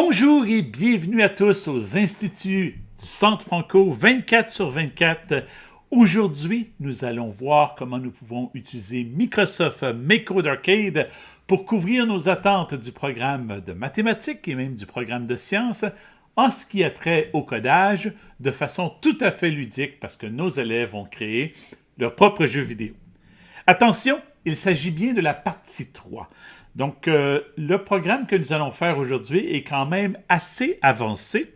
Bonjour et bienvenue à tous aux Instituts du Centre Franco 24/24. Aujourd'hui, nous allons voir comment nous pouvons utiliser Microsoft Make Code Arcade pour couvrir nos attentes du programme de mathématiques et même du programme de sciences en ce qui a trait au codage de façon tout à fait ludique parce que nos élèves ont créé leur propre jeu vidéo. Attention, il s'agit bien de la partie 3. Donc, le programme que nous allons faire aujourd'hui est quand même assez avancé.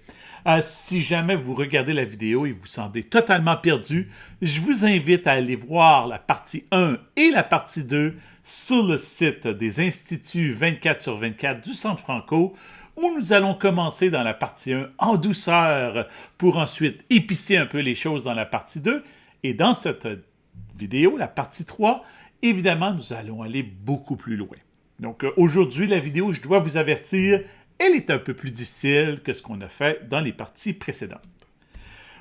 Si jamais vous regardez la vidéo et vous semblez totalement perdu, je vous invite à aller voir la partie 1 et la partie 2 sur le site des Instituts 24/24 du Centre Franco, où nous allons commencer dans la partie 1 en douceur pour ensuite épicer un peu les choses dans la partie 2. Et dans cette vidéo, la partie 3, évidemment, nous allons aller beaucoup plus loin. Donc aujourd'hui, la vidéo, je dois vous avertir, elle est un peu plus difficile que ce qu'on a fait dans les parties précédentes.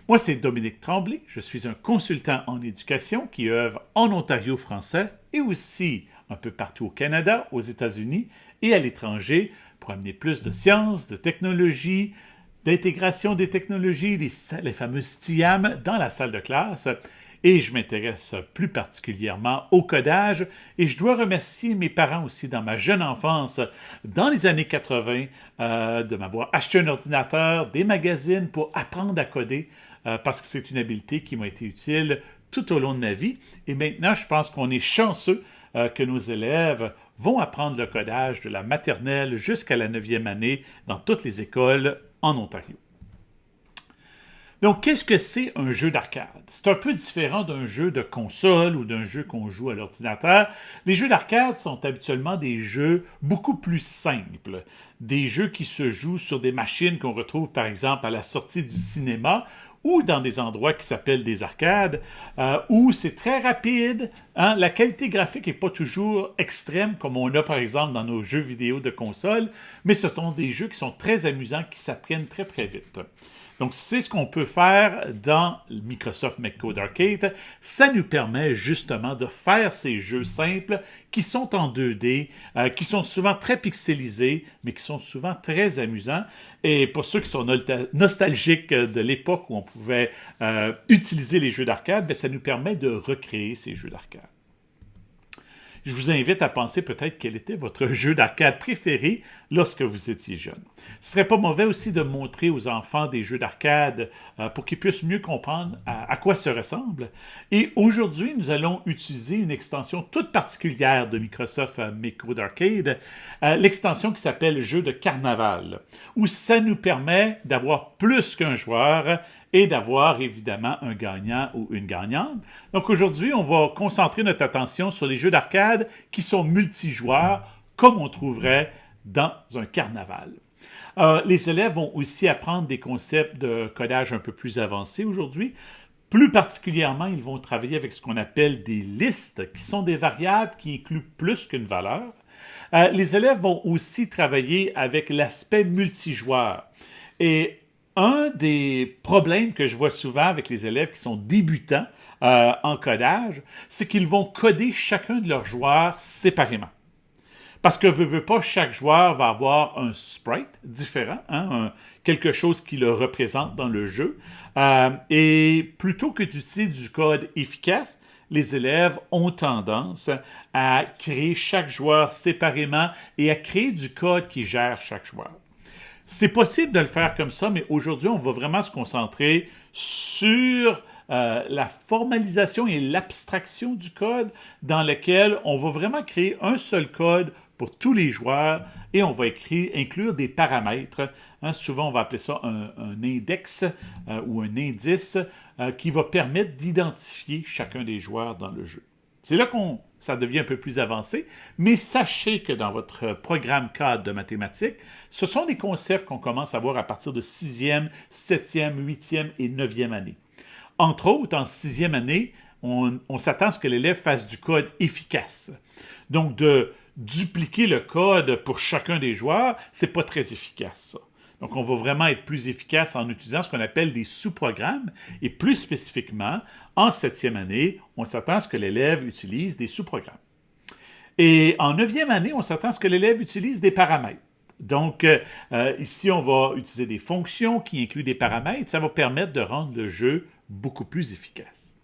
Moi, c'est Dominique Tremblay, je suis un consultant en éducation qui œuvre en Ontario français et aussi un peu partout au Canada, aux États-Unis et à l'étranger pour amener plus de sciences, de technologie, d'intégration des technologies, les fameuses TIAM dans la salle de classe. Et je m'intéresse plus particulièrement au codage et je dois remercier mes parents aussi dans ma jeune enfance, dans les années 80, de m'avoir acheté un ordinateur, des magazines pour apprendre à coder parce que c'est une habileté qui m'a été utile tout au long de ma vie. Et maintenant, je pense qu'on est chanceux que nos élèves vont apprendre le codage de la maternelle jusqu'à la 9e année dans toutes les écoles en Ontario. Donc, qu'est-ce que c'est un jeu d'arcade? C'est un peu différent d'un jeu de console ou d'un jeu qu'on joue à l'ordinateur. Les jeux d'arcade sont habituellement des jeux beaucoup plus simples, des jeux qui se jouent sur des machines qu'on retrouve par exemple à la sortie du cinéma ou dans des endroits qui s'appellent des arcades, où c'est très rapide. La qualité graphique n'est pas toujours extrême, comme on a par exemple dans nos jeux vidéo de console, mais ce sont des jeux qui sont très amusants, qui s'apprennent très très vite. Donc, c'est ce qu'on peut faire dans Microsoft Make Code Arcade. Ça nous permet justement de faire ces jeux simples qui sont en 2D, qui sont souvent très pixelisés, mais qui sont souvent très amusants. Et pour ceux qui sont nostalgiques de l'époque où on pouvait utiliser les jeux d'arcade, ça nous permet de recréer ces jeux d'arcade. Je vous invite à penser peut-être quel était votre jeu d'arcade préféré lorsque vous étiez jeune. Ce serait pas mauvais aussi de montrer aux enfants des jeux d'arcade pour qu'ils puissent mieux comprendre à quoi ça ressemble. Et aujourd'hui, nous allons utiliser une extension toute particulière de Microsoft Make Code Arcade, l'extension qui s'appelle Jeu de carnaval, où ça nous permet d'avoir plus qu'un joueur et d'avoir évidemment un gagnant ou une gagnante. Donc aujourd'hui, on va concentrer notre attention sur les jeux d'arcade qui sont multijoueurs, comme on trouverait dans un carnaval. Les élèves vont aussi apprendre des concepts de codage un peu plus avancés aujourd'hui. Plus particulièrement, ils vont travailler avec ce qu'on appelle des listes, qui sont des variables qui incluent plus qu'une valeur. Les élèves vont aussi travailler avec l'aspect multijoueur. Et un des problèmes que je vois souvent avec les élèves qui sont débutants en codage, c'est qu'ils vont coder chacun de leurs joueurs séparément. Parce que, veut pas, chaque joueur va avoir un sprite différent, quelque chose qui le représente dans le jeu. Et plutôt que d'utiliser du code efficace, les élèves ont tendance à créer chaque joueur séparément et à créer du code qui gère chaque joueur. C'est possible de le faire comme ça, mais aujourd'hui, on va vraiment se concentrer sur la formalisation et l'abstraction du code dans lequel on va vraiment créer un seul code pour tous les joueurs et on va inclure des paramètres. Souvent, on va appeler ça un index ou un indice qui va permettre d'identifier chacun des joueurs dans le jeu. C'est là ça devient un peu plus avancé, mais sachez que dans votre programme cadre de mathématiques, ce sont des concepts qu'on commence à voir à partir de 6e, 7e, 8e et 9e année. Entre autres, en 6e année, on s'attend à ce que l'élève fasse du code efficace. Donc, de dupliquer le code pour chacun des joueurs, c'est pas très efficace, ça. Donc, on va vraiment être plus efficace en utilisant ce qu'on appelle des sous-programmes. Et plus spécifiquement, en 7e année, on s'attend à ce que l'élève utilise des sous-programmes. Et en 9e année, on s'attend à ce que l'élève utilise des paramètres. Donc, ici, on va utiliser des fonctions qui incluent des paramètres. Ça va permettre de rendre le jeu beaucoup plus efficace.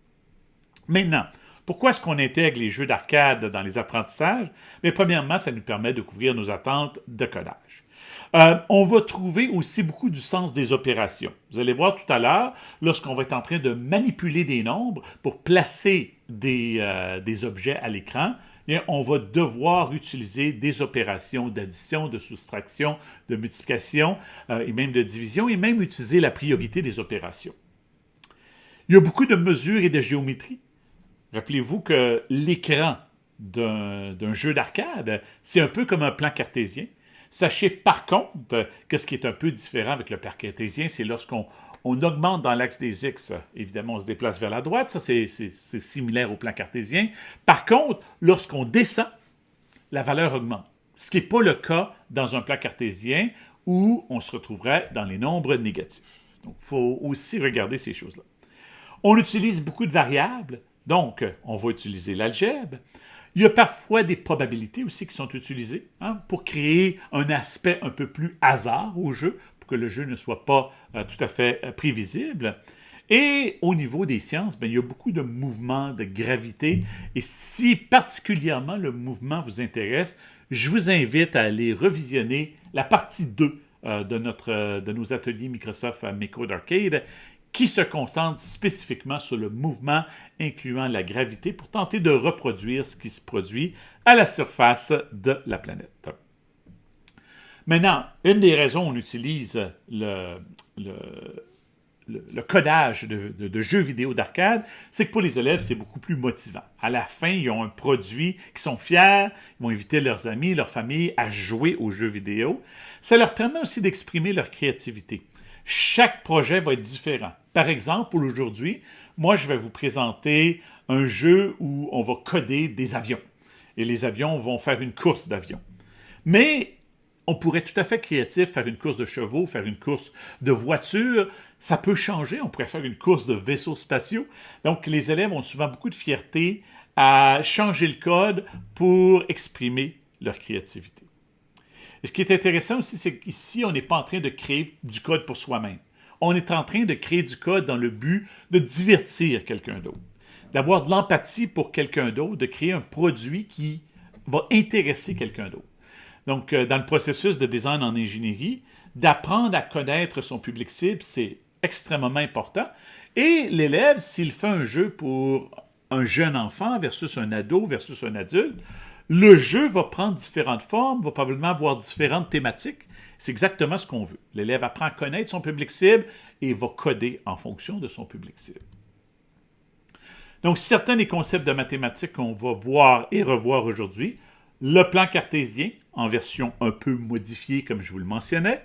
Maintenant, pourquoi est-ce qu'on intègre les jeux d'arcade dans les apprentissages? Mais premièrement, ça nous permet de couvrir nos attentes de codage. On va trouver aussi beaucoup du sens des opérations. Vous allez voir tout à l'heure, lorsqu'on va être en train de manipuler des nombres pour placer des objets à l'écran, on va devoir utiliser des opérations d'addition, de soustraction, de multiplication et même de division, et même utiliser la priorité des opérations. Il y a beaucoup de mesures et de géométrie. Rappelez-vous que l'écran d'un jeu d'arcade, c'est un peu comme un plan cartésien. Sachez par contre que ce qui est un peu différent avec le plan cartésien, c'est lorsqu'on augmente dans l'axe des X, évidemment, on se déplace vers la droite, ça c'est similaire au plan cartésien. Par contre, lorsqu'on descend, la valeur augmente. Ce qui n'est pas le cas dans un plan cartésien où on se retrouverait dans les nombres négatifs. Donc, il faut aussi regarder ces choses-là. On utilise beaucoup de variables, donc on va utiliser l'algèbre. Il y a parfois des probabilités aussi qui sont utilisées pour créer un aspect un peu plus hasard au jeu, pour que le jeu ne soit pas tout à fait prévisible. Et au niveau des sciences, il y a beaucoup de mouvements, de gravité. Et si particulièrement le mouvement vous intéresse, je vous invite à aller revisionner la partie 2 de nos ateliers Microsoft MakeCode Arcade, qui se concentre spécifiquement sur le mouvement incluant la gravité pour tenter de reproduire ce qui se produit à la surface de la planète. Maintenant, une des raisons où on utilise le codage de jeux vidéo d'arcade, c'est que pour les élèves, c'est beaucoup plus motivant. À la fin, ils ont un produit qui sont fiers, ils vont inviter leurs amis, leur famille à jouer aux jeux vidéo. Ça leur permet aussi d'exprimer leur créativité. Chaque projet va être différent. Par exemple, aujourd'hui, moi, je vais vous présenter un jeu où on va coder des avions. Et les avions vont faire une course d'avions. Mais on pourrait être tout à fait créatif, faire une course de chevaux, faire une course de voitures. Ça peut changer. On pourrait faire une course de vaisseaux spatiaux. Donc, les élèves ont souvent beaucoup de fierté à changer le code pour exprimer leur créativité. Et ce qui est intéressant aussi, c'est qu'ici, on n'est pas en train de créer du code pour soi-même. On est en train de créer du code dans le but de divertir quelqu'un d'autre, d'avoir de l'empathie pour quelqu'un d'autre, de créer un produit qui va intéresser quelqu'un d'autre. Donc, dans le processus de design en ingénierie, d'apprendre à connaître son public cible, c'est extrêmement important. Et l'élève, s'il fait un jeu pour un jeune enfant versus un ado versus un adulte, le jeu va prendre différentes formes, va probablement avoir différentes thématiques. C'est exactement ce qu'on veut. L'élève apprend à connaître son public cible et va coder en fonction de son public cible. Donc, certains des concepts de mathématiques qu'on va voir et revoir aujourd'hui, le plan cartésien, en version un peu modifiée, comme je vous le mentionnais,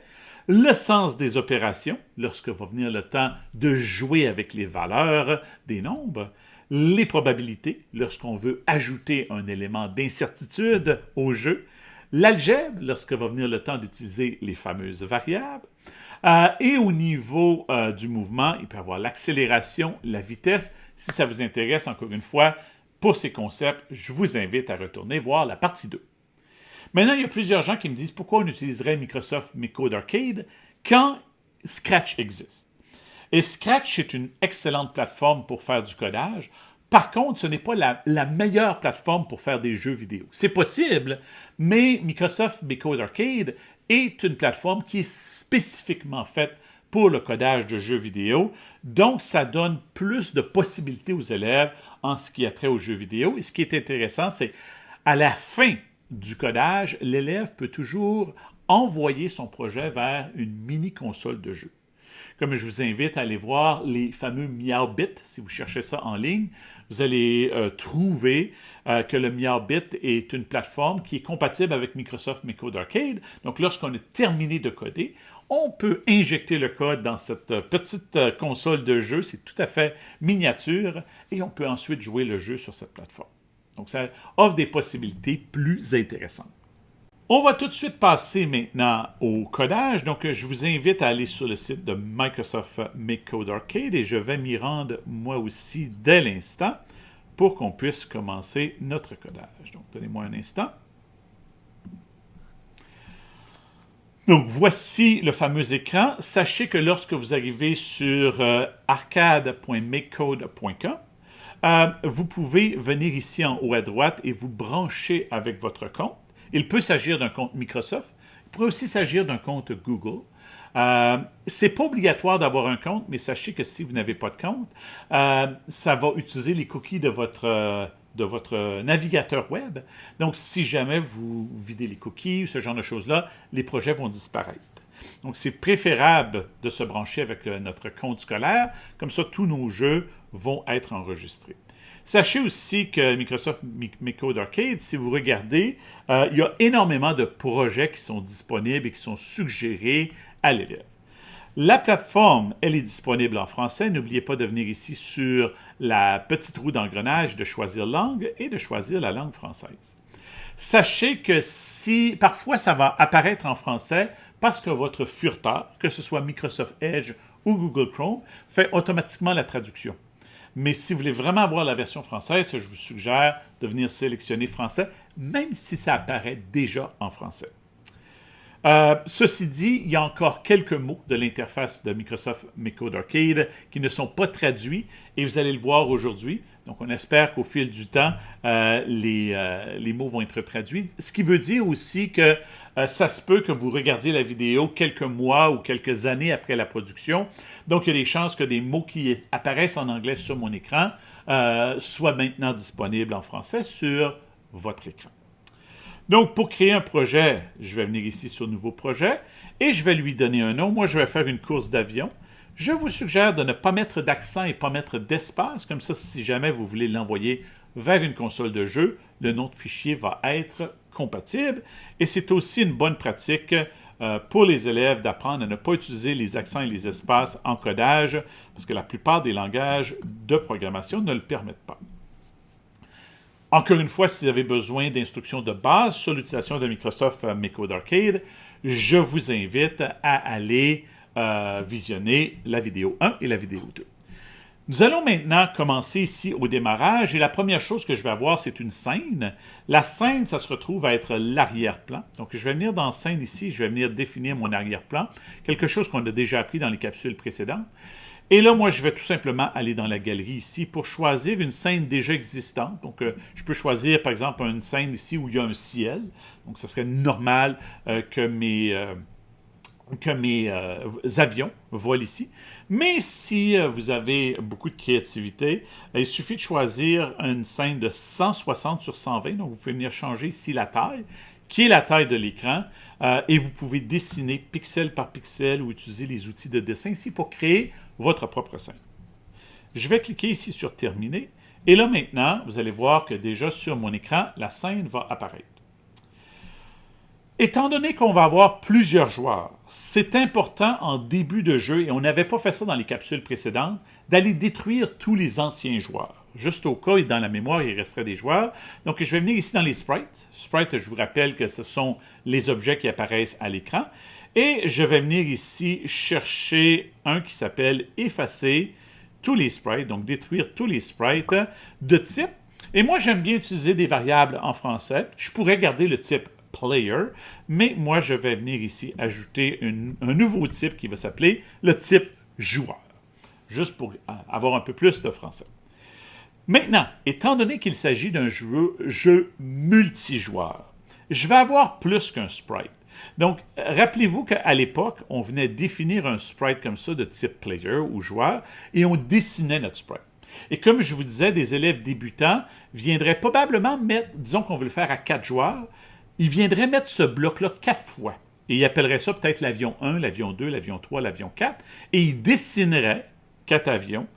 le sens des opérations, lorsque va venir le temps de jouer avec les valeurs des nombres, les probabilités, lorsqu'on veut ajouter un élément d'incertitude au jeu, l'algèbre, lorsque va venir le temps d'utiliser les fameuses variables, et au niveau du mouvement, il peut y avoir l'accélération, la vitesse. Si ça vous intéresse, encore une fois, pour ces concepts, je vous invite à retourner voir la partie 2. Maintenant, il y a plusieurs gens qui me disent pourquoi on utiliserait Microsoft MakeCode Arcade quand Scratch existe. Et Scratch est une excellente plateforme pour faire du codage. Par contre, ce n'est pas la meilleure plateforme pour faire des jeux vidéo. C'est possible, mais Microsoft MakeCode Arcade est une plateforme qui est spécifiquement faite pour le codage de jeux vidéo. Donc, ça donne plus de possibilités aux élèves en ce qui a trait aux jeux vidéo. Et ce qui est intéressant, c'est à la fin du codage, l'élève peut toujours envoyer son projet vers une mini-console de jeu. Comme je vous invite à aller voir les fameux Meowbit, si vous cherchez ça en ligne, vous allez trouver que le Meowbit est une plateforme qui est compatible avec Microsoft MakeCode Arcade. Donc, lorsqu'on a terminé de coder, on peut injecter le code dans cette petite console de jeu. C'est tout à fait miniature et on peut ensuite jouer le jeu sur cette plateforme. Donc, ça offre des possibilités plus intéressantes. On va tout de suite passer maintenant au codage. Donc, je vous invite à aller sur le site de Microsoft MakeCode Arcade et je vais m'y rendre moi aussi dès l'instant pour qu'on puisse commencer notre codage. Donc, donnez-moi un instant. Donc, voici le fameux écran. Sachez que lorsque vous arrivez sur arcade.makecode.com, vous pouvez venir ici en haut à droite et vous brancher avec votre compte. Il peut s'agir d'un compte Microsoft. Il pourrait aussi s'agir d'un compte Google. C'est pas obligatoire d'avoir un compte, mais sachez que si vous n'avez pas de compte, ça va utiliser les cookies de votre navigateur web. Donc, si jamais vous videz les cookies ou ce genre de choses-là, les projets vont disparaître. Donc, c'est préférable de se brancher avec notre compte scolaire. Comme ça, tous nos jeux vont être enregistrés. Sachez aussi que Microsoft MakeCode Arcade, si vous regardez, il y a énormément de projets qui sont disponibles et qui sont suggérés à l'élève. La plateforme, elle est disponible en français. N'oubliez pas de venir ici sur la petite roue d'engrenage, de choisir langue et de choisir la langue française. Sachez que si parfois ça va apparaître en français parce que votre furteur, que ce soit Microsoft Edge ou Google Chrome, fait automatiquement la traduction. Mais si vous voulez vraiment avoir la version française, je vous suggère de venir sélectionner français, même si ça apparaît déjà en français. Ceci dit, il y a encore quelques mots de l'interface de Microsoft MakeCode Arcade qui ne sont pas traduits et vous allez le voir aujourd'hui. Donc, on espère qu'au fil du temps, les mots vont être traduits. Ce qui veut dire aussi que ça se peut que vous regardiez la vidéo quelques mois ou quelques années après la production. Donc, il y a des chances que des mots qui apparaissent en anglais sur mon écran soient maintenant disponibles en français sur votre écran. Donc, pour créer un projet, je vais venir ici sur « Nouveau projet » et je vais lui donner un nom. Moi, je vais faire une course d'avion. Je vous suggère de ne pas mettre d'accent et pas mettre d'espace. Comme ça, si jamais vous voulez l'envoyer vers une console de jeu, le nom de fichier va être compatible. Et c'est aussi une bonne pratique pour les élèves d'apprendre à ne pas utiliser les accents et les espaces en codage, parce que la plupart des langages de programmation ne le permettent pas. Encore une fois, si vous avez besoin d'instructions de base sur l'utilisation de Microsoft MakeCode Arcade, je vous invite à aller visionner la vidéo 1 et la vidéo 2. Nous allons maintenant commencer ici au démarrage et la première chose que je vais avoir, c'est une scène. La scène, ça se retrouve à être l'arrière-plan. Donc, je vais venir dans scène ici, je vais venir définir mon arrière-plan, quelque chose qu'on a déjà appris dans les capsules précédentes. Et là, moi, je vais tout simplement aller dans la galerie ici pour choisir une scène déjà existante. Donc, je peux choisir, par exemple, une scène ici où il y a un ciel. Donc, ce serait normal que mes avions volent ici. Mais si vous avez beaucoup de créativité, il suffit de choisir une scène de 160 sur 120. Donc, vous pouvez venir changer ici la taille, qui est la taille de l'écran, et vous pouvez dessiner pixel par pixel ou utiliser les outils de dessin ici pour créer votre propre scène. Je vais cliquer ici sur « Terminer » et là maintenant, vous allez voir que déjà sur mon écran, la scène va apparaître. Étant donné qu'on va avoir plusieurs joueurs, c'est important en début de jeu, et on n'avait pas fait ça dans les capsules précédentes, d'aller détruire tous les anciens joueurs. Juste au cas où dans la mémoire, il resterait des joueurs. Donc, je vais venir ici dans les sprites. Sprites, je vous rappelle que ce sont les objets qui apparaissent à l'écran. Et je vais venir ici chercher un qui s'appelle « Effacer tous les sprites », donc détruire tous les sprites de type. Et moi, j'aime bien utiliser des variables en français. Je pourrais garder le type player, mais moi, je vais venir ici ajouter un nouveau type qui va s'appeler le type joueur, juste pour avoir un peu plus de français. Maintenant, étant donné qu'il s'agit d'un jeu multijoueur, je vais avoir plus qu'un sprite. Donc, rappelez-vous qu'à l'époque, on venait définir un sprite comme ça de type player ou joueur et on dessinait notre sprite. Et comme je vous disais, des élèves débutants viendraient probablement mettre, disons qu'on veut le faire à 4 joueurs, ils viendraient mettre ce bloc-là 4 fois. Et ils appelleraient ça peut-être l'avion 1, l'avion 2, l'avion 3, l'avion 4. Et ils dessineraient 4 avions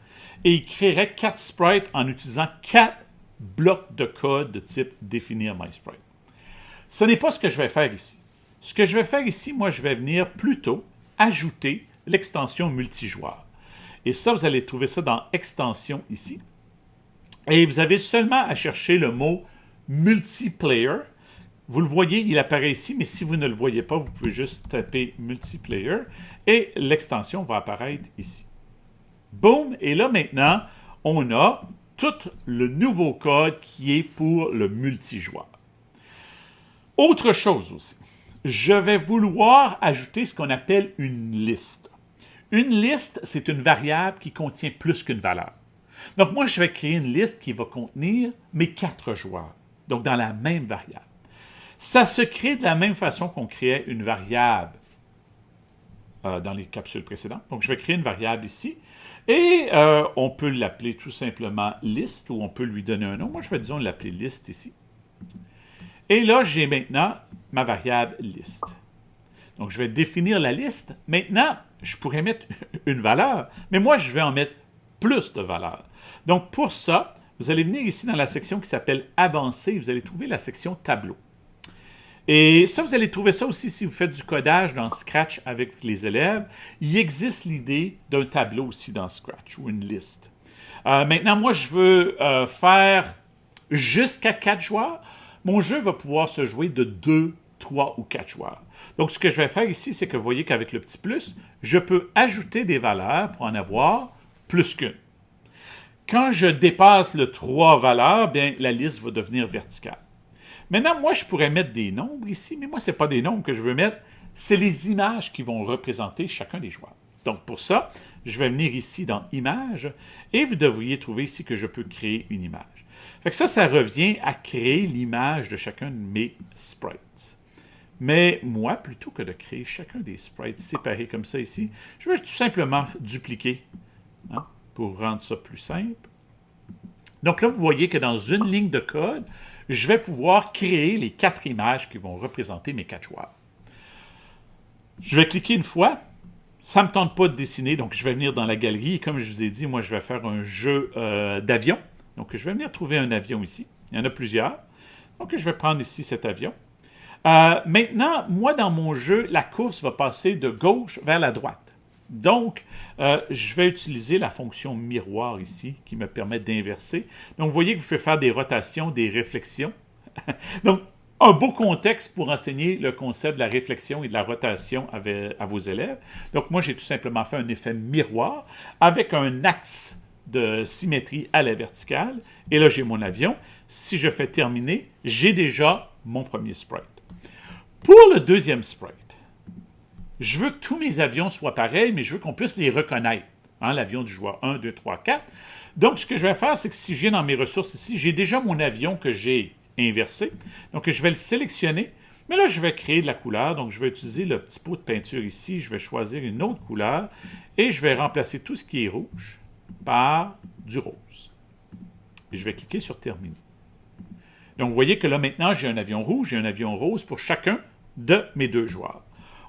et ils créeraient 4 sprites en utilisant 4 blocs de code de type définir MySprite. Ce n'est pas ce que je vais faire ici. Ce que je vais faire ici, moi, je vais venir plutôt ajouter l'extension multijoueur. Et ça, vous allez trouver ça dans extension ici. Et vous avez seulement à chercher le mot multiplayer. Vous le voyez, il apparaît ici, mais si vous ne le voyez pas, vous pouvez juste taper multiplayer et l'extension va apparaître ici. Boum! Et là, maintenant, on a tout le nouveau code qui est pour le multijoueur. Autre chose aussi. je vais vouloir ajouter ce qu'on appelle une liste. Une liste, c'est une variable qui contient plus qu'une valeur. Donc, moi, je vais créer une liste qui va contenir mes 4 joueurs, donc dans la même variable. Ça se crée de la même façon qu'on créait une variable dans les capsules précédentes. Donc, je vais créer une variable ici, et on peut l'appeler tout simplement liste, ou on peut lui donner un nom. Moi, je vais, disons, l'appeler liste ici. Et là, j'ai maintenant ma variable liste. Donc, je vais définir la liste. Maintenant, je pourrais mettre une valeur, mais moi, je vais en mettre plus de valeurs. Donc, pour ça, vous allez venir ici dans la section qui s'appelle Avancer. Vous allez trouver la section Tableau. Et ça, vous allez trouver ça aussi si vous faites du codage dans Scratch avec les élèves. Il existe l'idée d'un tableau aussi dans Scratch, ou une liste. Maintenant, moi, je veux faire jusqu'à 4 joueurs. Mon jeu va pouvoir se jouer de 2, 3 ou 4 joueurs. Donc, ce que je vais faire ici, c'est que vous voyez qu'avec le petit plus, je peux ajouter des valeurs pour en avoir plus qu'une. Quand je dépasse le 3 valeurs, bien, la liste va devenir verticale. Maintenant, moi, je pourrais mettre des nombres ici, mais moi, ce n'est pas des nombres que je veux mettre, c'est les images qui vont représenter chacun des joueurs. Donc, pour ça, je vais venir ici dans Images, et vous devriez trouver ici que je peux créer une image. Fait que ça revient à créer l'image de chacun de mes sprites. Mais moi, plutôt que de créer chacun des sprites séparés comme ça ici, je vais tout simplement dupliquer pour rendre ça plus simple. Donc là, vous voyez que dans une ligne de code, je vais pouvoir créer les 4 images qui vont représenter mes 4 joueurs. Je vais cliquer une fois. Ça ne me tente pas de dessiner, donc je vais venir dans la galerie. Et comme je vous ai dit, moi, je vais faire un jeu d'avion. Donc, je vais venir trouver un avion ici. Il y en a plusieurs. Donc, je vais prendre ici cet avion. Maintenant, moi, dans mon jeu, la course va passer de gauche vers la droite. Donc, je vais utiliser la fonction miroir ici, qui me permet d'inverser. Donc, vous voyez que vous pouvez faire des rotations, des réflexions. Donc, un beau contexte pour enseigner le concept de la réflexion et de la rotation à vos élèves. Donc, moi, j'ai tout simplement fait un effet miroir avec un axe de symétrie à la verticale. Et là, j'ai mon avion. Si je fais terminer, j'ai déjà mon premier sprite. Pour le deuxième sprite, je veux que tous mes avions soient pareils, mais je veux qu'on puisse les reconnaître. L'avion du joueur 1, 2, 3, 4. Donc, ce que je vais faire, c'est que si je viens dans mes ressources ici, j'ai déjà mon avion que j'ai inversé. Donc, je vais le sélectionner. Mais là, je vais créer de la couleur. Donc, je vais utiliser le petit pot de peinture ici. Je vais choisir une autre couleur. Et je vais remplacer tout ce qui est rouge par du rose. Et je vais cliquer sur Terminer. Donc, vous voyez que là, maintenant, j'ai un avion rouge et un avion rose pour chacun de mes 2 joueurs.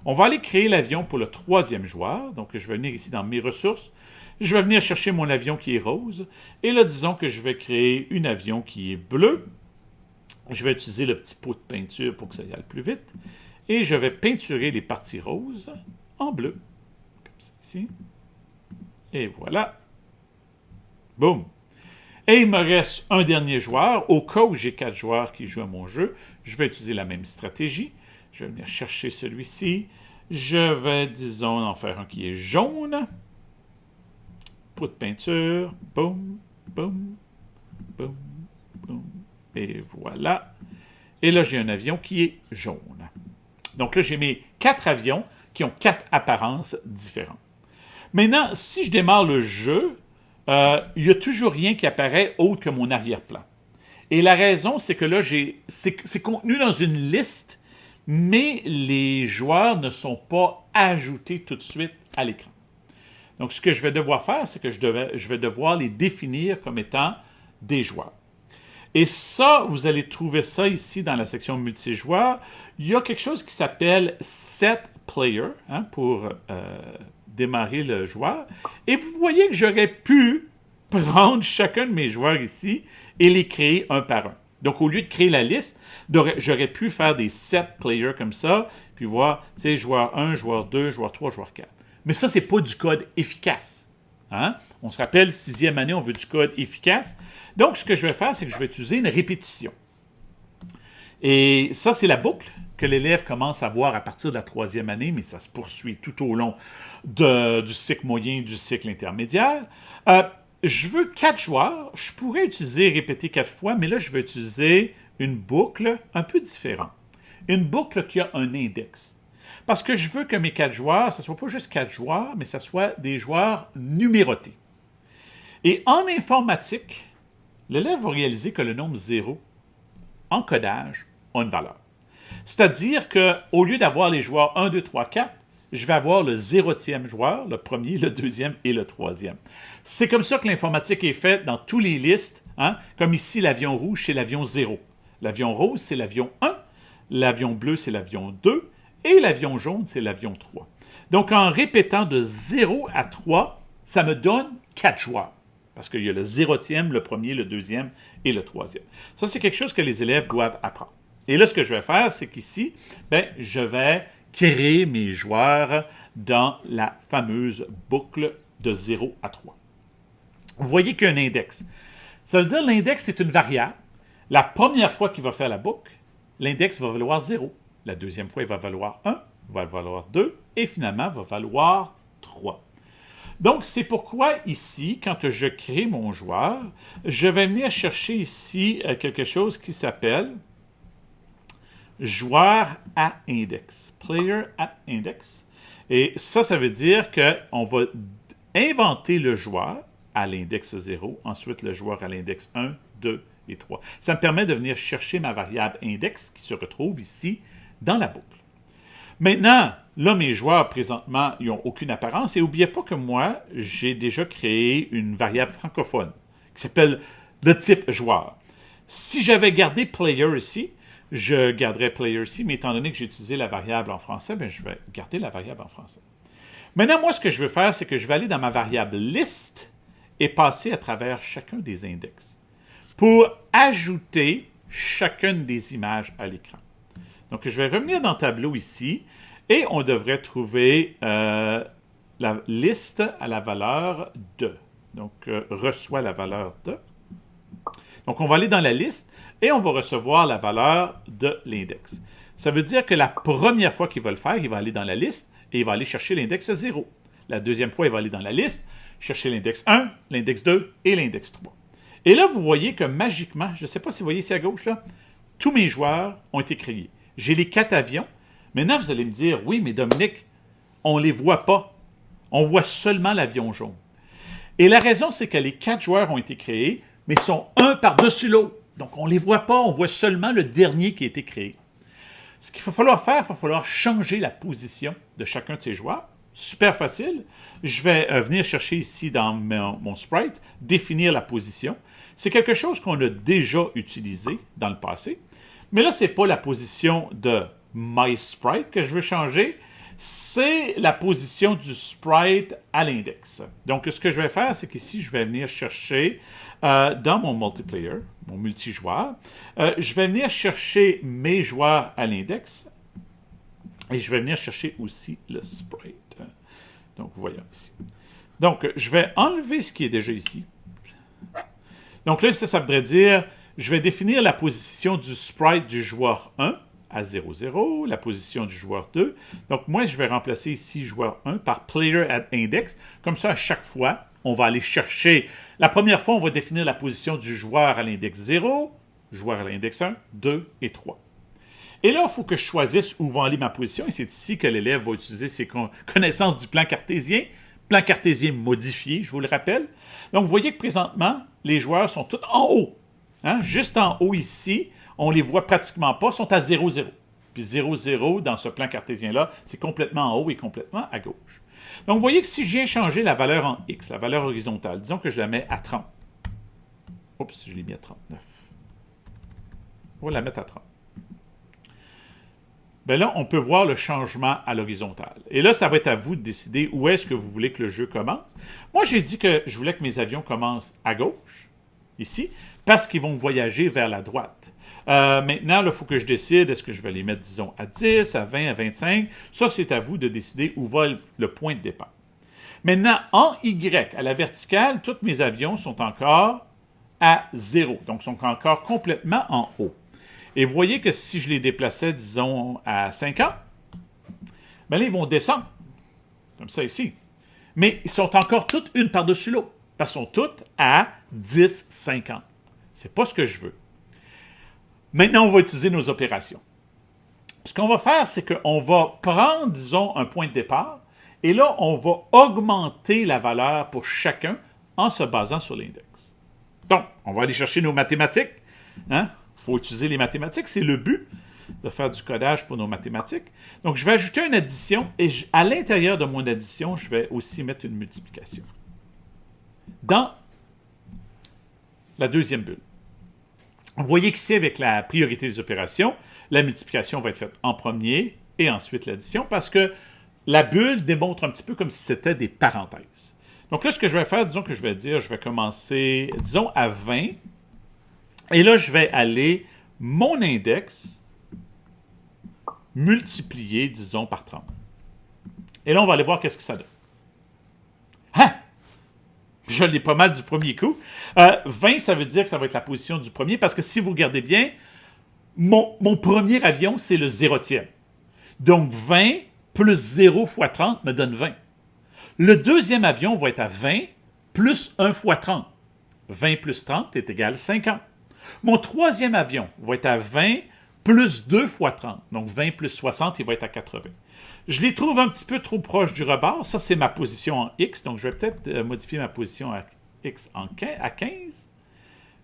On va aller créer l'avion pour le 3e joueur. Donc, je vais venir ici dans mes ressources. Je vais venir chercher mon avion qui est rose. Et là, disons que je vais créer un avion qui est bleu. Je vais utiliser le petit pot de peinture pour que ça y aille plus vite. Et je vais peinturer les parties roses en bleu. Comme ça ici. Et voilà. Boum. Et il me reste un dernier joueur. Au cas où j'ai 4 joueurs qui jouent à mon jeu, je vais utiliser la même stratégie. Je vais venir chercher celui-ci. Je vais, disons, en faire un qui est jaune. Pot de peinture. Boum, boum, boum, boum. Et voilà. Et là, j'ai un avion qui est jaune. Donc là, j'ai mes 4 avions qui ont 4 apparences différentes. Maintenant, si je démarre le jeu, il n'y a toujours rien qui apparaît autre que mon arrière-plan. Et la raison, c'est que là, c'est contenu dans une liste, mais les joueurs ne sont pas ajoutés tout de suite à l'écran. Donc, ce que je vais devoir faire, c'est que je vais devoir les définir comme étant des joueurs. Et ça, vous allez trouver ça ici dans la section multijoueur. Il y a quelque chose qui s'appelle Set Player pour démarrer le joueur. Et vous voyez que j'aurais pu prendre chacun de mes joueurs ici et les créer un par un. Donc, au lieu de créer la liste, j'aurais pu faire des set players comme ça, puis voir, tu sais, joueur 1, joueur 2, joueur 3, joueur 4. Mais ça, c'est pas du code efficace. On se rappelle, 6e année, on veut du code efficace. Donc, ce que je vais faire, c'est que je vais utiliser une répétition. Et ça, c'est la boucle que l'élève commence à voir à partir de la 3e année, mais ça se poursuit tout au long du cycle moyen, du cycle intermédiaire. Je veux 4 joueurs. Je pourrais utiliser répéter 4 fois, mais là, je vais utiliser une boucle un peu différente. une boucle qui a un index. Parce que je veux que mes 4 joueurs, ce ne soit pas juste 4 joueurs, mais ce soit des joueurs numérotés. Et en informatique, l'élève va réaliser que le nombre 0, en codage, a une valeur. C'est-à-dire qu'au lieu d'avoir les joueurs 1, 2, 3, 4, je vais avoir le 0e joueur, le premier, le deuxième et le troisième. C'est comme ça que l'informatique est faite dans tous les listes, hein? Comme ici, l'avion rouge, c'est l'avion 0. L'avion rose, c'est l'avion 1. L'avion bleu, c'est l'avion 2. Et l'avion jaune, c'est l'avion 3. Donc, en répétant de 0 à 3, ça me donne 4 joueurs. Parce qu'il y a le 0e, le premier, le deuxième et le troisième. Ça, c'est quelque chose que les élèves doivent apprendre. Et là, ce que je vais faire, c'est qu'ici, je vais créer mes joueurs dans la fameuse boucle de 0 à 3. Vous voyez qu'il y a un index. Ça veut dire que l'index, c'est une variable. La première fois qu'il va faire la boucle, l'index va valoir 0. La deuxième fois, il va valoir 1, il va valoir 2, et finalement, il va valoir 3. Donc, c'est pourquoi ici, quand je crée mon joueur, je vais venir chercher ici quelque chose qui s'appelle joueur à index. Player at index. Et ça veut dire qu'on va inventer le joueur à l'index 0, ensuite le joueur à l'index 1, 2 et 3. Ça me permet de venir chercher ma variable index qui se retrouve ici dans la boucle. Maintenant, là, mes joueurs, présentement, ils n'ont aucune apparence. Et n'oubliez pas que moi, j'ai déjà créé une variable francophone qui s'appelle le type joueur. Si j'avais gardé player ici, je garderais player ici, mais étant donné que j'ai utilisé la variable en français, je vais garder la variable en français. Maintenant, moi, ce que je veux faire, c'est que je vais aller dans ma variable list et passer à travers chacun des index pour ajouter chacune des images à l'écran. Donc, je vais revenir dans le tableau ici et on devrait trouver la liste à la valeur de. Donc, reçoit la valeur de. Donc, on va aller dans la liste et on va recevoir la valeur de l'index. Ça veut dire que la première fois qu'il va le faire, il va aller dans la liste et il va aller chercher l'index 0. La deuxième fois, il va aller dans la liste, chercher l'index 1, l'index 2 et l'index 3. Et là, vous voyez que magiquement, je ne sais pas si vous voyez ici à gauche, là, tous mes joueurs ont été créés. J'ai les 4 avions. Maintenant, vous allez me dire, oui, mais Dominique, on ne les voit pas. On voit seulement l'avion jaune. Et la raison, c'est que les 4 joueurs ont été créés, mais sont un par-dessus l'autre. Donc, on ne les voit pas, on voit seulement le dernier qui a été créé. Ce qu'il va falloir faire, il va falloir changer la position de chacun de ces joueurs. Super facile. Je vais venir chercher ici dans mon sprite, définir la position. C'est quelque chose qu'on a déjà utilisé dans le passé. Mais là, ce n'est pas la position de MySprite que je veux changer, c'est la position du sprite à l'index. Donc, ce que je vais faire, c'est qu'ici, je vais venir chercher dans mon multiplayer, mon multijoueur, je vais venir chercher mes joueurs à l'index et je vais venir chercher aussi le sprite. Donc, voyons ici. Donc, je vais enlever ce qui est déjà ici. Donc là, ça voudrait dire, je vais définir la position du sprite du joueur 1 à 0, 0, la position du joueur 2. Donc, moi, je vais remplacer ici joueur 1 par player at index. Comme ça, à chaque fois, on va aller chercher. La première fois, on va définir la position du joueur à l'index 0, joueur à l'index 1, 2 et 3. Et là, il faut que je choisisse où va aller ma position. Et c'est ici que l'élève va utiliser ses connaissances du plan cartésien modifié, je vous le rappelle. Donc, vous voyez que présentement, les joueurs sont tous en haut. Hein? Juste en haut ici, on ne les voit pratiquement pas, sont à 0, 0. Puis 0, 0, dans ce plan cartésien-là, c'est complètement en haut et complètement à gauche. Donc, vous voyez que si je viens changer la valeur en X, la valeur horizontale, disons que je la mets à 30. Oups, je l'ai mis à 39. On va la mettre à 30. Bien là, on peut voir le changement à l'horizontale. Et là, ça va être à vous de décider où est-ce que vous voulez que le jeu commence. Moi, j'ai dit que je voulais que mes avions commencent à gauche, ici, parce qu'ils vont voyager vers la droite. Maintenant, il faut que je décide, est-ce que je vais les mettre, disons, à 10, à 20, à 25? Ça, c'est à vous de décider où va le point de départ. Maintenant, en Y, à la verticale, tous mes avions sont encore à 0, donc sont encore complètement en haut. Et vous voyez que si je les déplaçais, disons, à 50, bien là, ils vont descendre, comme ça ici. Mais ils sont encore toutes une par-dessus l'autre, parce qu'ils sont toutes à 10, 50. C'est pas ce que je veux. Maintenant, on va utiliser nos opérations. Ce qu'on va faire, c'est qu'on va prendre, disons, un point de départ, et là, on va augmenter la valeur pour chacun en se basant sur l'index. Donc, on va aller chercher nos mathématiques. Il faut utiliser les mathématiques, c'est le but de faire du codage pour nos mathématiques. Donc, je vais ajouter une addition, et à l'intérieur de mon addition, je vais aussi mettre une multiplication. Dans la deuxième bulle. Vous voyez qu'ici, avec la priorité des opérations, la multiplication va être faite en premier et ensuite l'addition parce que la bulle démontre un petit peu comme si c'était des parenthèses. Donc là, ce que je vais faire, disons que je vais dire, je vais commencer, disons, à 20. Et là, je vais aller, mon index, multiplié, disons, par 30. Et là, on va aller voir qu'est-ce que ça donne. Hein? Je l'ai pas mal du premier coup. 20, ça veut dire que ça va être la position du premier, parce que si vous regardez bien, mon premier avion, c'est le zérotième. Donc 20 plus 0 fois 30 me donne 20. Le deuxième avion va être à 20 plus 1 fois 30. 20 plus 30 est égal à 50. Mon troisième avion va être à 20 plus 2 fois 30. Donc 20 plus 60, il va être à 80. Je les trouve un petit peu trop proches du rebord. Ça, c'est ma position en X. Donc, je vais peut-être modifier ma position à X à 15.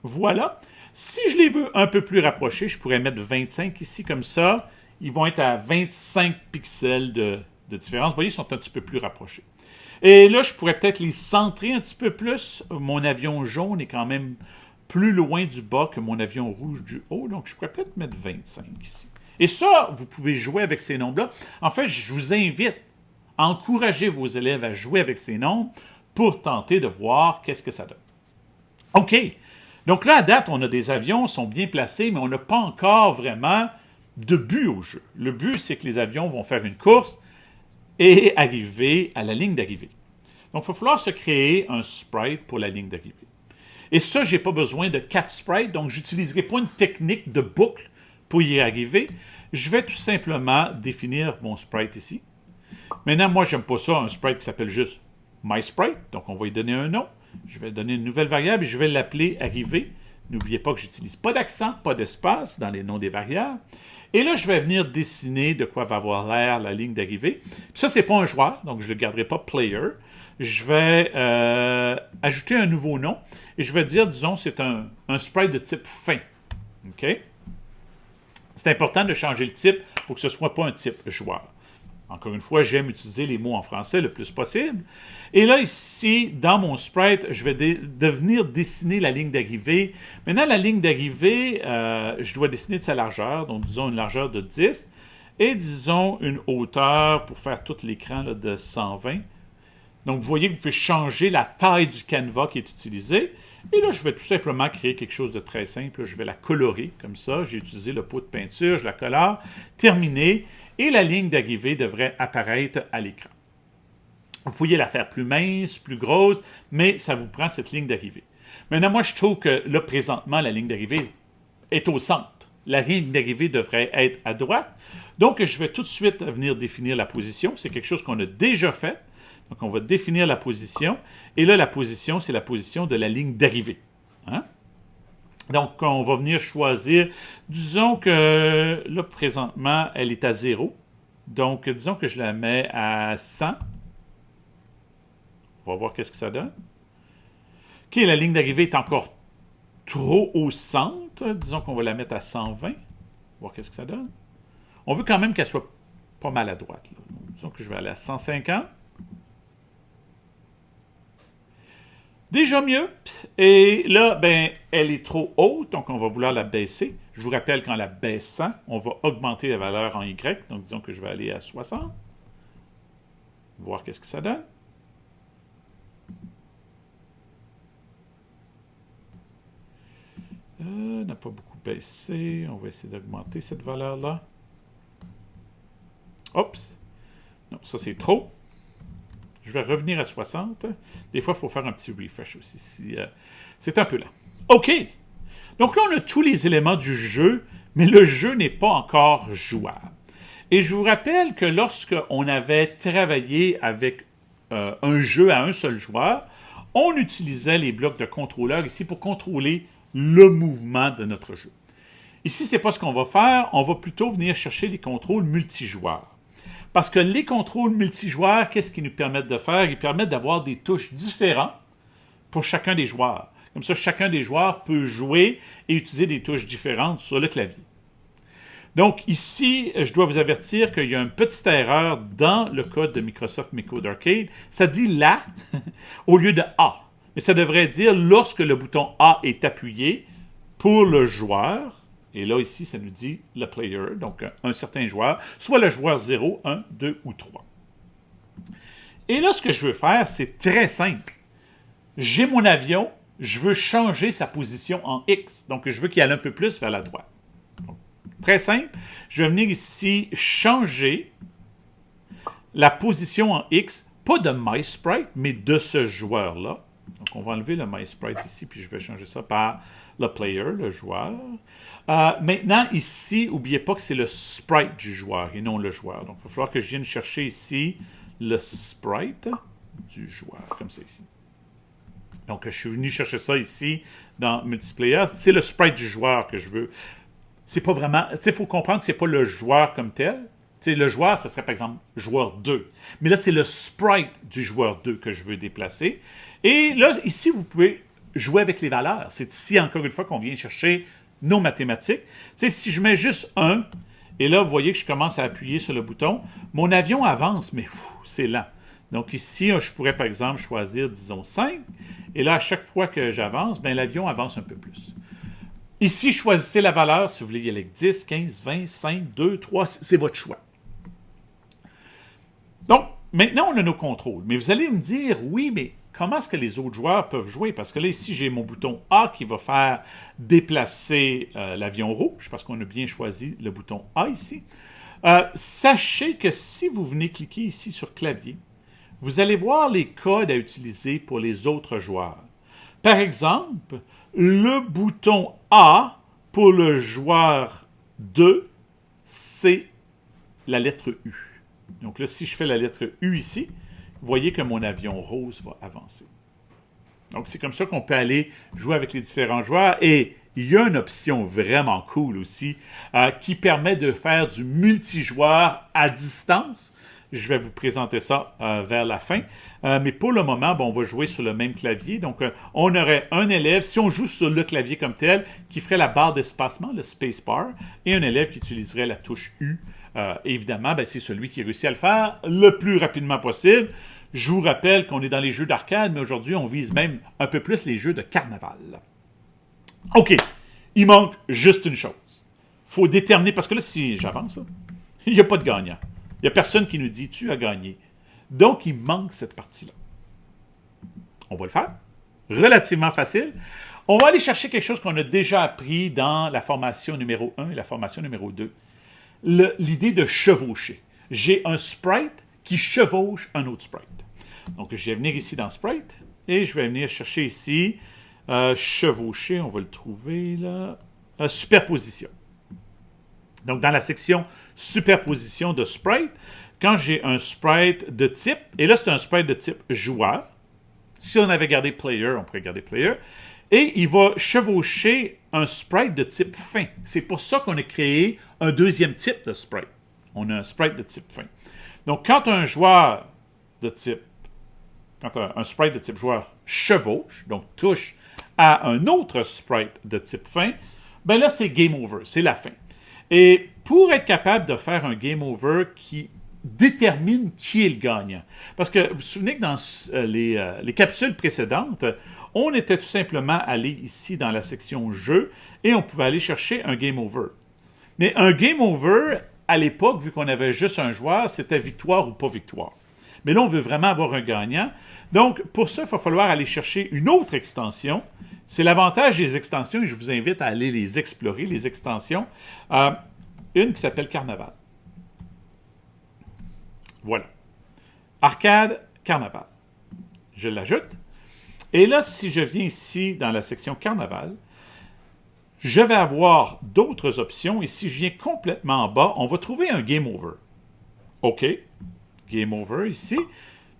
Voilà. Si je les veux un peu plus rapprochés, je pourrais mettre 25 ici, comme ça. Ils vont être à 25 pixels de différence. Vous voyez, ils sont un petit peu plus rapprochés. Et là, je pourrais peut-être les centrer un petit peu plus. Mon avion jaune est quand même plus loin du bas que mon avion rouge du haut. Donc, je pourrais peut-être mettre 25 ici. Et ça, vous pouvez jouer avec ces nombres-là. En fait, je vous invite à encourager vos élèves à jouer avec ces nombres pour tenter de voir qu'est-ce que ça donne. OK. Donc là, à date, on a des avions, sont bien placés, mais on n'a pas encore vraiment de but au jeu. Le but, c'est que les avions vont faire une course et arriver à la ligne d'arrivée. Donc, il va falloir se créer un sprite pour la ligne d'arrivée. Et ça, je n'ai pas besoin de 4 sprites, donc je n'utiliserai pas une technique de boucle pour y arriver. Je vais tout simplement définir mon sprite ici. Maintenant, moi, j'aime pas ça, un sprite qui s'appelle juste MySprite. Donc, on va lui donner un nom. Je vais donner une nouvelle variable et je vais l'appeler arrivée. N'oubliez pas que j'utilise pas d'accent, pas d'espace dans les noms des variables. Et là, je vais venir dessiner de quoi va avoir l'air la ligne d'arrivée. Ça, c'est pas un joueur, donc je ne le garderai pas player. Je vais ajouter un nouveau nom et je vais dire, disons, c'est un sprite de type fin. OK? C'est important de changer le type pour que ce ne soit pas un type joueur. Encore une fois, j'aime utiliser les mots en français le plus possible. Et là, ici, dans mon sprite, je vais venir dessiner la ligne d'arrivée. Maintenant, la ligne d'arrivée, je dois dessiner de sa largeur. Donc, disons une largeur de 10. Et disons une hauteur, pour faire tout l'écran, là, de 120. Donc, vous voyez que vous pouvez changer la taille du canevas qui est utilisé. Et là, je vais tout simplement créer quelque chose de très simple. Je vais la colorer comme ça. J'ai utilisé le pot de peinture, je la colore. Terminé. Et la ligne d'arrivée devrait apparaître à l'écran. Vous pourriez la faire plus mince, plus grosse, mais ça vous prend cette ligne d'arrivée. Maintenant, moi, je trouve que là, présentement, la ligne d'arrivée est au centre. La ligne d'arrivée devrait être à droite. Donc, je vais tout de suite venir définir la position. C'est quelque chose qu'on a déjà fait. Donc, on va définir la position. Et là, la position, c'est la position de la ligne d'arrivée. Hein? Donc, on va venir choisir, disons que là, présentement, elle est à 0. Donc, disons que je la mets à 100. On va voir qu'est-ce que ça donne. OK, la ligne d'arrivée est encore trop au centre. Disons qu'on va la mettre à 120. On va voir qu'est-ce que ça donne. On veut quand même qu'elle soit pas mal à droite. Là. Donc, disons que je vais aller à 150. Déjà mieux. Et là, ben, elle est trop haute, donc on va vouloir la baisser. Je vous rappelle qu'en la baissant, on va augmenter la valeur en Y. Donc, disons que je vais aller à 60. Voir qu'est-ce que ça donne. N'a pas beaucoup baissé. On va essayer d'augmenter cette valeur-là. Oups. Non, ça c'est trop. Je vais revenir à 60. Des fois, il faut faire un petit refresh aussi. C'est un peu lent. OK. Donc là, on a tous les éléments du jeu, mais le jeu n'est pas encore jouable. Et je vous rappelle que lorsqu'on avait travaillé avec un jeu à un seul joueur, on utilisait les blocs de contrôleur ici pour contrôler le mouvement de notre jeu. Ici, ce n'est pas ce qu'on va faire. On va plutôt venir chercher les contrôles multijoueurs. Parce que les contrôles multijoueurs, qu'est-ce qu'ils nous permettent de faire? Ils permettent d'avoir des touches différentes pour chacun des joueurs. Comme ça, chacun des joueurs peut jouer et utiliser des touches différentes sur le clavier. Donc ici, je dois vous avertir qu'il y a une petite erreur dans le code de Microsoft MiCode Arcade. Ça dit « la » au lieu de « A ». Mais ça devrait dire lorsque le bouton A est appuyé pour le joueur. Et là, ici, ça nous dit le player, donc un certain joueur, soit le joueur 0, 1, 2 ou 3. Et là, ce que je veux faire, c'est très simple. J'ai mon avion, je veux changer sa position en X. Donc, je veux qu'il aille un peu plus vers la droite. Donc, très simple. Je vais venir ici changer la position en X, pas de MySprite, mais de ce joueur-là. Donc, on va enlever le MySprite ici, puis je vais changer ça par le player, le joueur. Maintenant, ici, n'oubliez pas que c'est le sprite du joueur et non le joueur. Donc, il va falloir que je vienne chercher ici le sprite du joueur, comme ça ici. Donc, je suis venu chercher ça ici dans Multiplayer. C'est le sprite du joueur que je veux. C'est pas vraiment... Il faut comprendre que c'est pas le joueur comme tel. T'sais, le joueur, ce serait par exemple joueur 2. Mais là, c'est le sprite du joueur 2 que je veux déplacer. Et là, ici, vous pouvez jouer avec les valeurs. C'est ici, encore une fois, qu'on vient chercher nos mathématiques. T'sais, si je mets juste 1, et là, vous voyez que je commence à appuyer sur le bouton, mon avion avance, mais c'est lent. Donc ici, je pourrais par exemple choisir, disons, 5. Et là, à chaque fois que j'avance, ben, l'avion avance un peu plus. Ici, choisissez la valeur, si vous voulez y aller avec 10, 15, 20, 5, 2, 3, c'est votre choix. Donc, maintenant, on a nos contrôles. Mais vous allez me dire, oui, mais comment est-ce que les autres joueurs peuvent jouer? Parce que là, ici, j'ai mon bouton A qui va faire déplacer l'avion rouge, parce qu'on a bien choisi le bouton A ici. Sachez que si vous venez cliquer ici sur clavier, vous allez voir les codes à utiliser pour les autres joueurs. Par exemple, le bouton A pour le joueur 2, c'est la lettre U. Donc là, si je fais la lettre U ici, vous voyez que mon avion rose va avancer. Donc c'est comme ça qu'on peut aller jouer avec les différents joueurs. Et il y a une option vraiment cool aussi qui permet de faire du multijoueur à distance. Je vais vous présenter ça vers la fin. Mais pour le moment, bon, on va jouer sur le même clavier. Donc, on aurait un élève, si on joue sur le clavier comme tel, qui ferait la barre d'espacement, le spacebar, et un élève qui utiliserait la touche U. Évidemment, ben, c'est celui qui réussit à le faire le plus rapidement possible. Je vous rappelle qu'on est dans les jeux d'arcade, mais aujourd'hui, on vise même un peu plus les jeux de carnaval. OK, il manque juste une chose. Il faut déterminer, parce que là, si j'avance, il n'y a pas de gagnant. Il n'y a personne qui nous dit « tu as gagné ». Donc, il manque cette partie-là. On va le faire. Relativement facile. On va aller chercher quelque chose qu'on a déjà appris dans la formation numéro 1 et la formation numéro 2. L'idée de chevaucher. J'ai un sprite qui chevauche un autre sprite. Donc, je vais venir ici dans Sprite et je vais venir chercher ici chevaucher, on va le trouver là, superposition. Donc, dans la section superposition de sprite, quand j'ai un sprite de type, et là, c'est un sprite de type joueur. Si on avait gardé player, on pourrait garder player. Et il va chevaucher un sprite de type fin. C'est pour ça qu'on a créé un deuxième type de sprite. On a un sprite de type fin. Donc, quand un joueur de type, quand un sprite de type joueur chevauche, donc touche à un autre sprite de type fin, ben là, c'est game over, c'est la fin. Et pour être capable de faire un game over qui détermine qui est le gagnant, parce que vous vous souvenez que dans les capsules précédentes, on était tout simplement allé ici dans la section jeu et on pouvait aller chercher un game over. Mais un game over, à l'époque, vu qu'on avait juste un joueur, c'était victoire ou pas victoire. Mais là, on veut vraiment avoir un gagnant. Donc, pour ça, il va falloir aller chercher une autre extension. C'est l'avantage des extensions, et je vous invite à aller les explorer, les extensions. Une qui s'appelle Carnaval. Voilà. Arcade, Carnaval. Je l'ajoute. Et là, si je viens ici dans la section Carnaval, je vais avoir d'autres options. Et si je viens complètement en bas, on va trouver un Game Over. OK. Game Over ici.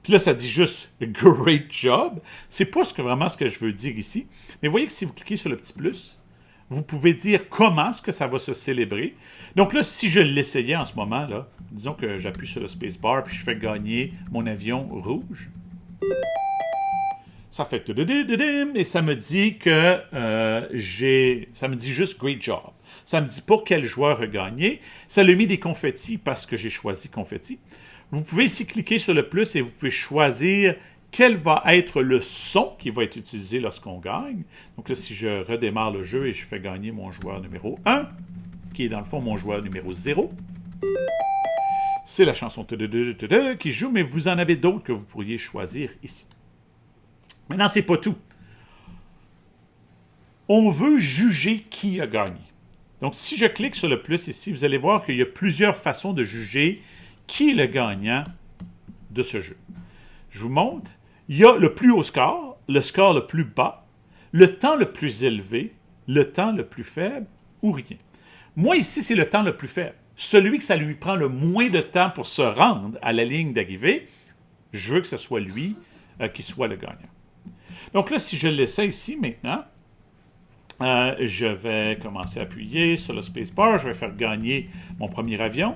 Puis là, ça dit juste « Great job ». C'est pas vraiment ce que je veux dire ici. Mais vous voyez que si vous cliquez sur le petit plus, Vous pouvez dire comment est-ce que ça va se célébrer. Donc là, si je l'essayais en ce moment, là, disons que j'appuie sur le spacebar puis je fais gagner mon avion rouge. Ça fait tududududim, et ça me dit que ça me dit juste great job. Ça me dit pas quel joueur a gagné. Ça lui a mis des confettis parce que j'ai choisi confetti. Vous pouvez ici cliquer sur le plus et vous pouvez choisir quel va être le son qui va être utilisé lorsqu'on gagne. Donc là, si je redémarre le jeu et je fais gagner mon joueur numéro 1, qui est dans le fond mon joueur numéro 0, c'est la chanson qui joue, mais vous en avez d'autres que vous pourriez choisir ici. Maintenant, c'est pas tout. On veut juger qui a gagné. Donc, si je clique sur le plus ici, vous allez voir qu'il y a plusieurs façons de juger qui est le gagnant de ce jeu. Je vous montre. Il y a le plus haut score, le score le plus bas, le temps le plus élevé, le temps le plus faible ou rien. Moi, ici, c'est le temps le plus faible. Celui que ça lui prend le moins de temps pour se rendre à la ligne d'arrivée, je veux que ce soit lui qui soit le gagnant. Donc là, si je l'essaie ici maintenant, je vais commencer à appuyer sur le spacebar. Je vais faire gagner mon premier avion.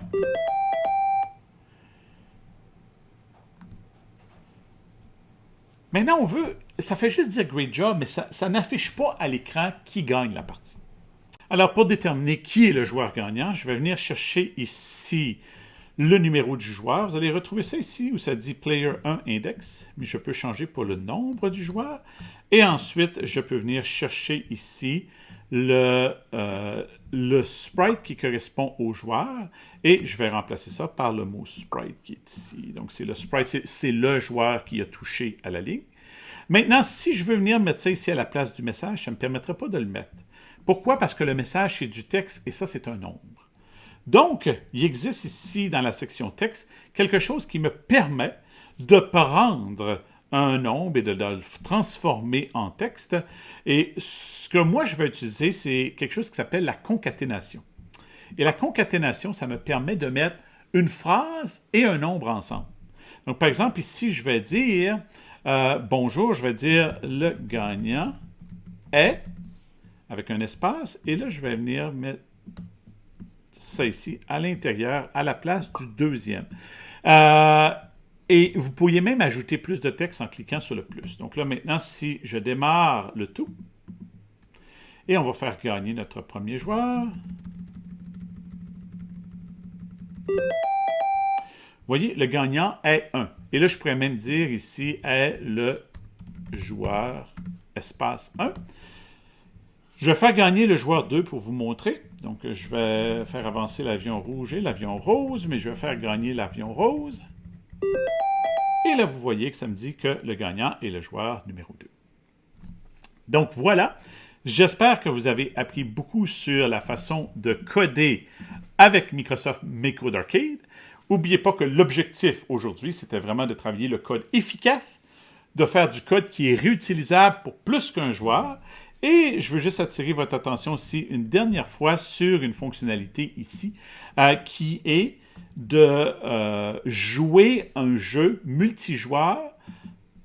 Maintenant, on veut... Ça fait juste dire « great job », mais ça n'affiche pas à l'écran qui gagne la partie. Alors, pour déterminer qui est le joueur gagnant, je vais venir chercher ici le numéro du joueur. Vous allez retrouver ça ici où ça dit Player 1 Index, mais je peux changer pour le nombre du joueur. Et ensuite, je peux venir chercher ici le sprite qui correspond au joueur et je vais remplacer ça par le mot sprite qui est ici. Donc, c'est le sprite, c'est le joueur qui a touché à la ligne. Maintenant, si je veux venir mettre ça ici à la place du message, ça ne me permettrait pas de le mettre. Pourquoi? Parce que le message, c'est du texte et ça, c'est un nombre. Donc, il existe ici, dans la section texte, quelque chose qui me permet de prendre un nombre et de le transformer en texte. Et ce que moi, je vais utiliser, c'est quelque chose qui s'appelle la concaténation. Et la concaténation, ça me permet de mettre une phrase et un nombre ensemble. Donc, par exemple, ici, je vais dire bonjour, je vais dire le gagnant est, avec un espace, et là, je vais venir mettre ça ici, à l'intérieur, à la place du deuxième. Et vous pourriez même ajouter plus de texte en cliquant sur le plus. Donc là, maintenant, si je démarre le tout, et on va faire gagner notre premier joueur. Vous voyez, le gagnant est 1. Et là, je pourrais même dire ici est le joueur espace 1. Je vais faire gagner le joueur 2 pour vous montrer. Donc, je vais faire avancer l'avion rouge et l'avion rose, mais je vais faire gagner l'avion rose. Et là, vous voyez que ça me dit que le gagnant est le joueur numéro 2. Donc, voilà. J'espère que vous avez appris beaucoup sur la façon de coder avec Microsoft MakeCode Arcade. N'oubliez pas que l'objectif aujourd'hui, c'était vraiment de travailler le code efficace, de faire du code qui est réutilisable pour plus qu'un joueur. Et je veux juste attirer votre attention aussi une dernière fois sur une fonctionnalité ici qui est de jouer un jeu multijoueur,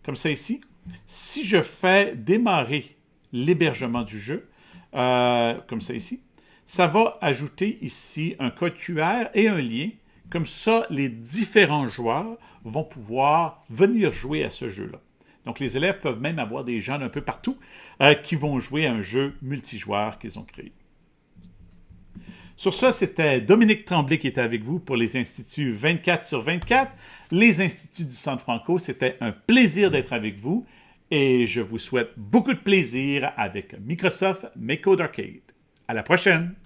comme ça ici. Si je fais démarrer l'hébergement du jeu, comme ça ici, ça va ajouter ici un code QR et un lien. Comme ça, les différents joueurs vont pouvoir venir jouer à ce jeu-là. Donc, les élèves peuvent même avoir des gens d'un peu partout qui vont jouer à un jeu multijoueur qu'ils ont créé. Sur ça, c'était Dominique Tremblay qui était avec vous pour les Instituts 24/24. Les Instituts du Centre Franco, c'était un plaisir d'être avec vous et je vous souhaite beaucoup de plaisir avec Microsoft MakeCode Arcade. À la prochaine!